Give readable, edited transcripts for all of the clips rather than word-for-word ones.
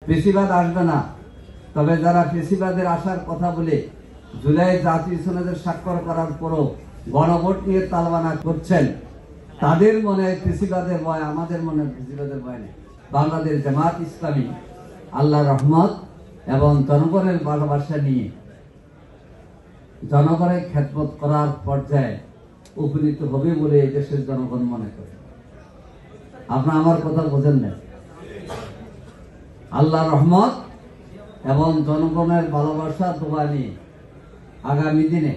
পেশিবাদ আসবে না। তবে যারা পেশিবাদের আসার কথা বলে জুলাই জাতীয় সনদের স্বাক্ষর করার পরও গণভোট নিয়ে তালবানা করছেন, তাদের মনে পেশিবাদের ভয়, আমাদের মনে পেশিবাদের ভয় নেই। বাংলাদেশ জামাত ইসলামী আল্লাহর রহমত এবং জনগণের ভালোবাসা নিয়ে জনগণের খেদমত করার পর্যায়ে উপনীত হবে বলে এই দেশের জনগণ মনে করে। আপনারা আমার কথা বোঝেন না? আল্লাহর রহমত এবং জনগণের ভালোবাসা দোয়া নিয়ে আগামী দিনে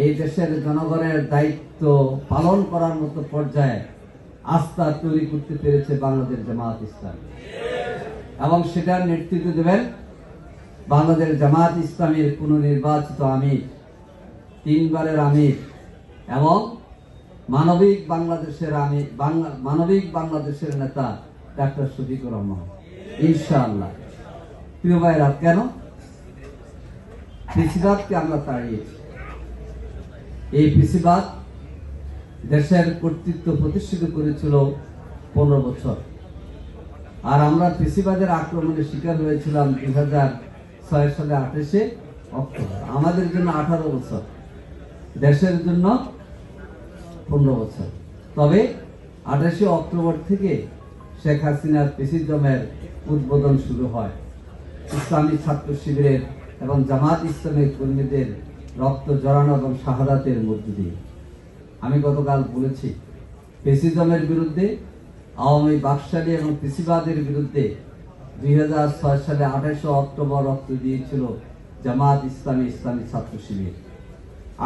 এই দেশের জনগণের দায়িত্ব পালন করার মতো পর্যায়ে আস্থা তৈরি করতে পেরেছে বাংলাদেশ জামাত ইসলামী, এবং সেটার নেতৃত্ব দেবেন বাংলাদেশ জামাত ইসলামীর পুনর্নির্বাচিত আমির, 3 বারের আমির এবং মানবিক বাংলাদেশের নেতা ডাক্তার শফিকুর রহমান, ইনশাআল্লাহ। প্রিয় ভাইরা, কেন পেশিবাদকে আমরা তাড়িয়েছি? এই পেশিবাদ দেশের কর্তৃত্ব প্রতিষ্ঠিত করেছিল 15 বছর, আর আমরা পেশিবাদের আক্রমণের শিকার হয়েছিলাম 2006 সালে 28শে অক্টোবর। আমাদের জন্য 18 বছর, দেশের জন্য 15 বছর। তবে 28শে অক্টোবর থেকে শেখ হাসিনার পেশিজমের উদ্বোধন শুরু হয় ইসলামী ছাত্র শিবিরের এবং জামাত ইসলামের কর্মীদের রক্ত জড়ানো এবং শাহাদাতের মধ্য দিয়ে। আমি গতকাল বলেছি, পেশিজমের বিরুদ্ধে, আওয়ামী বাকশালী এবং পেশিবাদের বিরুদ্ধে 2006 সালে 28শে অক্টোবর রক্ত দিয়েছিল জামাত ইসলামী ছাত্র শিবির।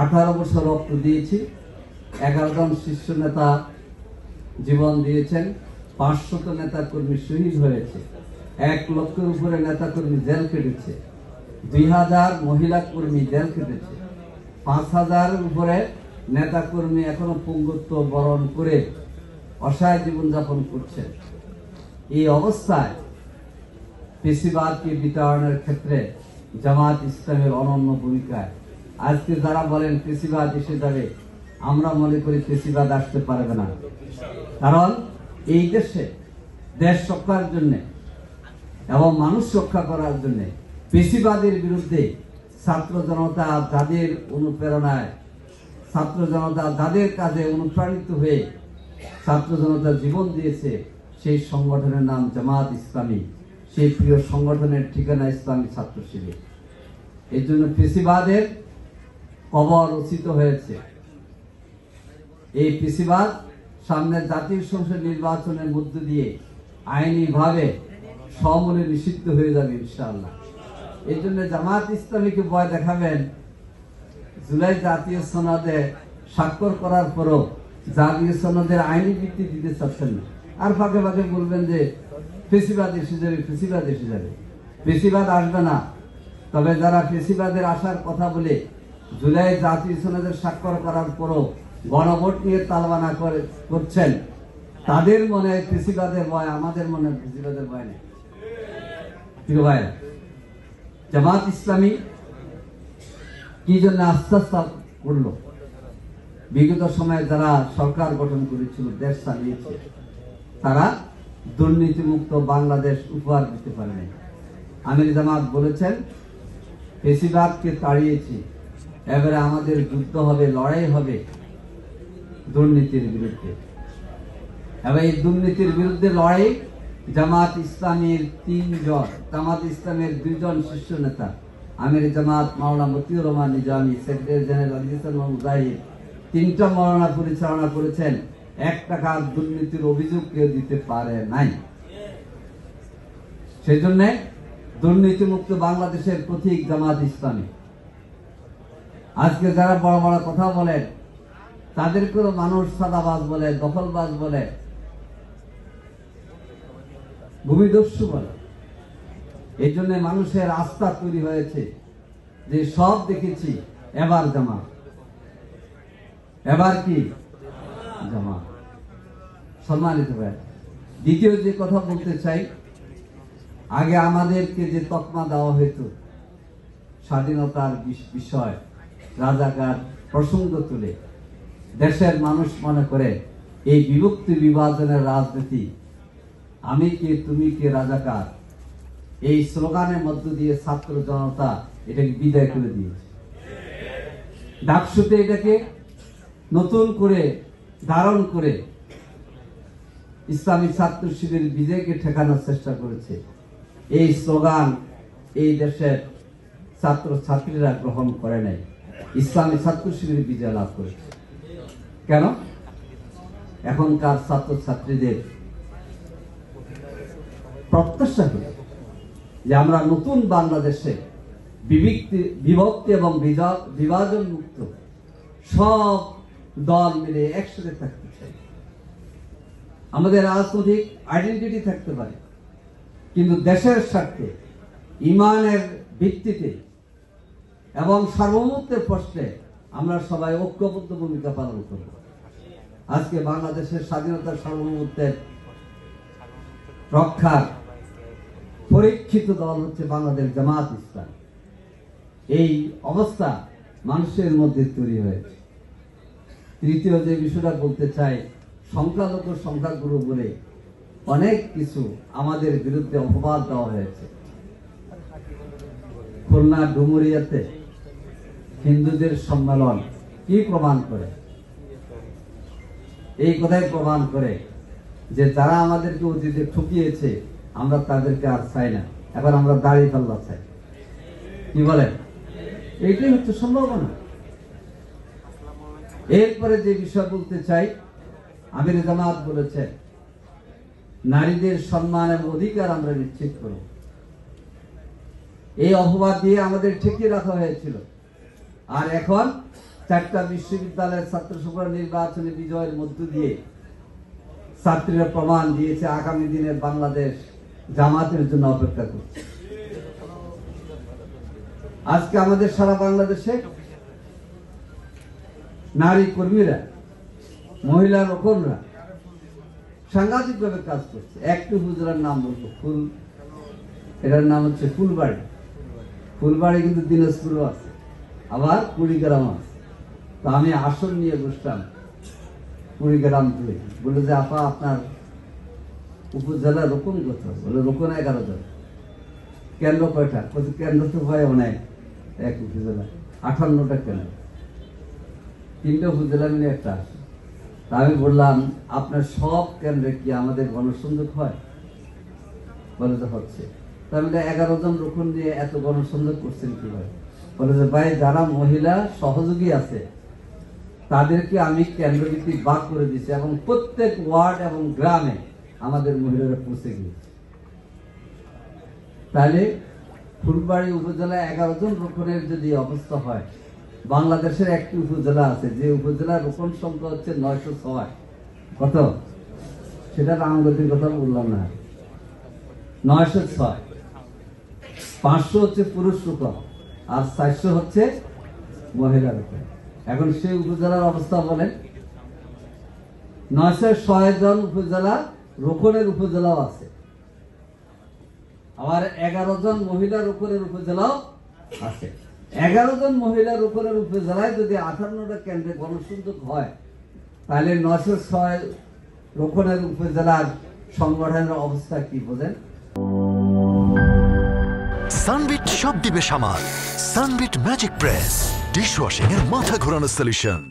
18 বছর রক্ত দিয়েছি। 11 জন শীর্ষ নেতা জীবন দিয়েছেন, 500 নেতা কর্মী শহীদ হয়েছে, 1 লক্ষের উপরে নেতা কর্মী জেল কেটেছে, 2000 মহিলা কর্মী জেল কেটেছে, 5000 উপরে নেতা কর্মী এখনো পঙ্গুত্ব বরণ করে অসহায় জীবনযাপন করছে। এই অবস্থায় পেশিবাদকে বিতাড়নের ক্ষেত্রে জামাত ইসলামের অনন্য ভূমিকায়। আজকে যারা বলেন পেশিবাদ এসে যাবে, আমরা মনে করি পেশিবাদ আসতে পারবে না। কারণ এই দেশে দেশ রক্ষার জন্য এবং মানুষ রক্ষা করার জন্য পেশিবাদের বিরুদ্ধে ছাত্র জনতা যাদের অনুপ্রেরণায়, ছাত্র জনতা যাদের কাজে অনুপ্রাণিত হয়ে ছাত্র জনতা জীবন দিয়েছে, সেই সংগঠনের নাম জামাত ইসলামী। সেই প্রিয় সংগঠনের ঠিকানা ইসলামী ছাত্র শিবির। এই জন্য পেশিবাদের কবর রচিত হয়েছে। এই পেশিবাদ সামনে জাতীয় সংসদ নির্বাচনের মধ্য দিয়ে আইনিভাবে সমূলে নিষিদ্ধ হয়ে যাবে ইনশাআল্লাহ। এই জন্য জামাত ইসলামীকে ভয় দেখাবেন, জুলাই জাতীয় সনদে স্বাক্ষর করার পরও জাতীয় সনদের আইনি ভিত্তি দিতে চাচ্ছেন না, আর ফাঁকে ফাঁকে বলবেন যে পেশিবাদ এসে যাবে, পেশিবাদ এসে যাবে। পেশিবাদ আসবে না। তবে যারা পেশিবাদের আসার কথা বলে জুলাই জাতীয় সনদের স্বাক্ষর করার পরও গণভোট নিয়ে তালবানা করছেন, তাদের মনে পেশিবাদের ভয়, আমাদের মনে পেশিবাদের ভয় নেই। প্রিয় ভাইরা, জামাত ইসলামী কি জন্য আস্তে আস্তে করলো? বিগত সময়ে যারা সরকার গঠন করেছিল, দেশ চালিয়েছে, তারা দুর্নীতিমুক্ত বাংলাদেশ উপহার দিতে পারেনি। আমির জামাত বলেছেন, পেশিবাদকে তাড়িয়েছি, এবারে আমাদের যুদ্ধ হবে, লড়াই হবে দুর্নীতির বিরুদ্ধে। এবার এই দুর্নীতির বিরুদ্ধে লড়াই জামাত ইসলামের 3 জন, জামাত ইসলামের 2 জন শীর্ষ নেতা, আমির জামাত মাওলানা মতিউর রহমান নিজামী, সেক্রেটারি জেনারেল মুজাহিদ, 3টা মওলানা পরিচালনা করেছেন। 1 টাকার দুর্নীতির অভিযোগ কেউ দিতে পারে নাই। সেই জন্য দুর্নীতিমুক্ত বাংলাদেশের প্রতীক জামাত ইসলামী। আজকে যারা বড় বড় কথা বলেন, তাদেরকেও মানুষ সাদাবাজ বলে, দখলবাজ বলে, ভূমিদস্যু বলে। এই জন্য মানুষের আস্থা তৈরি হয়েছে যে সব দেখেছি, এবার জামাত, এবার কি জামাত। সম্মানিত ভাই, দ্বিতীয় যে কথা বলতে চাই, আগে আমাদেরকে যে তকমা দেওয়া হইতো স্বাধীনতার বিষয়, রাজাকার প্রসঙ্গ তুলে দেশের মানুষ মনে করে এই বিভক্তি বিভাজনের রাজনীতি, আমি কে তুমি কে রাজাকার, এই স্লোগানের মধ্য দিয়ে ছাত্র জনতা এটাকে বিদায় করে দিয়েছে। ডাকসুতে এটাকে নতুন করে ধারণ করে ইসলামী ছাত্র শিবির বিজয়কে ঠেকানোর চেষ্টা করেছে। এই স্লোগান এই দেশের ছাত্র ছাত্রীরা গ্রহণ করে নাই, ইসলামী ছাত্র শিবির বিজয় লাভ করেছে। কেন? এখনকার ছাত্র ছাত্রীদের প্রত্যাশা হল যে আমরা নতুন বাংলাদেশে বিভক্তি এবং বিভাজন মুক্ত সব দল মিলে একসাথে থাকতে চাই। আমাদের রাজনৈতিক আইডেন্টিটি থাকতে পারে, কিন্তু দেশের স্বার্থে, ইমানের ভিত্তিতে এবং সার্বভৌমত্বের প্রশ্নে আমরা সবাই ঐক্যবদ্ধ ভূমিকা পালন করব। আজকে বাংলাদেশের স্বাধীনতার সার্বভৌমত্বের রক্ষার পরীক্ষিত দল হচ্ছে বাংলাদেশ জামাত ইসলাম। এই অবস্থা মানুষের মধ্যে তৈরি হয়েছে। তৃতীয় যে বিষয়টা বলতে চাই, সংখ্যালঘু সংখ্যাগুরু বলে অনেক কিছু আমাদের বিরুদ্ধে অপবাদ দেওয়া হয়েছে। খুলনা ডুমুরিয়াতে হিন্দুদের সম্মেলন কি প্রমাণ করে? এই কথাই প্রমাণ করে যে যারা আমাদেরকে অতীতে ঠকিয়েছে আমরা তাদেরকে আর চাই না, এবার আমরা দাঁড়িয়ে পাল্লা চাই। কি বলে? এইটাই হচ্ছে সম্ভাবনা। এরপরে যে বিষয় বলতে চাই, আমির জামাত বলেছে নারীদের সম্মান এবং অধিকার আমরা নিশ্চিত করব। এই অপবাদ দিয়ে আমাদের ঠেকিয়ে রাখা হয়েছিল, আর এখন 4টা বিশ্ববিদ্যালয়ের ছাত্র সংসদ নির্বাচনে বিজয়ের মধ্য দিয়ে ছাত্রীরা প্রমাণ দিয়েছে আগামী দিনের বাংলাদেশ জামাতের জন্য অপেক্ষা করছে। আজকে আমাদের সারা বাংলাদেশে নারী কর্মীরা, মহিলা রোকনরা সাংঘাতিকভাবে কাজ করছে। একটু হুজুরার নাম বলবো, এটার নাম হচ্ছে ফুলবাড়ি। ফুলবাড়ি কিন্তু দিনাজপুরও আছে, আবার কুড়িগ্রাম আছে। তো আমি আসন নিয়ে বসলাম কুড়িগ্রাম থেকে, বলে যে আপা আপনার উপজেলা রোকন কত? বলে রোকন 11 জন। কেন্দ্র কয়টা? কেন্দ্র তো হয় অনেক, এক উপজেলা 58টা কেন্দ্র, 3টা উপজেলা মিলে একটা আসে। তা আমি বললাম আপনার সব কেন্দ্রে কি আমাদের গণসংযোগ হয়? বলে যে হচ্ছে। তাহলে 11 জন রোকন নিয়ে এত গণসংযোগ করছেন কিভাবে? বলে যে ভাই যারা মহিলা সহযোগী আছে তাদেরকে আমি কেন্দ্রভিত্তিক ভাগ করে দিচ্ছি এবং প্রত্যেক ওয়ার্ড এবং গ্রামে আমাদের মহিলারা পৌঁছে গিয়েছে। তাহলে ফুলবাড়ি উপজেলায় 11 জন রোকনের যদি অবস্থা হয়, বাংলাদেশের একটি উপজেলা আছে যে উপজেলার রোকন সংখ্যা হচ্ছে 906। কত? সেটা রামগতির কথা বললাম না, 906। 500 হচ্ছে পুরুষ রোকন আর 400 হচ্ছে মহিলা রোকন। এখন সেই উপজেলার অবস্থা বলেন। 906 জন উপজেলা রোকনের উপজেলাও আছে, আবার 11 জন মহিলা রোকনের উপজেলাও আছে। 11 জন মহিলা রোকনের উপজেলায় যদি 58টা কেন্দ্রে গণসংযোগ হয়, তাহলে 906 রোকনের উপজেলার সংগঠনের অবস্থা কি বোঝেন? সানবিট সব দিবে সামাল। সানবিট ম্যাজিক প্রেস ডিশওয়াশিং এর মাথা ঘোরানো সলিউশন।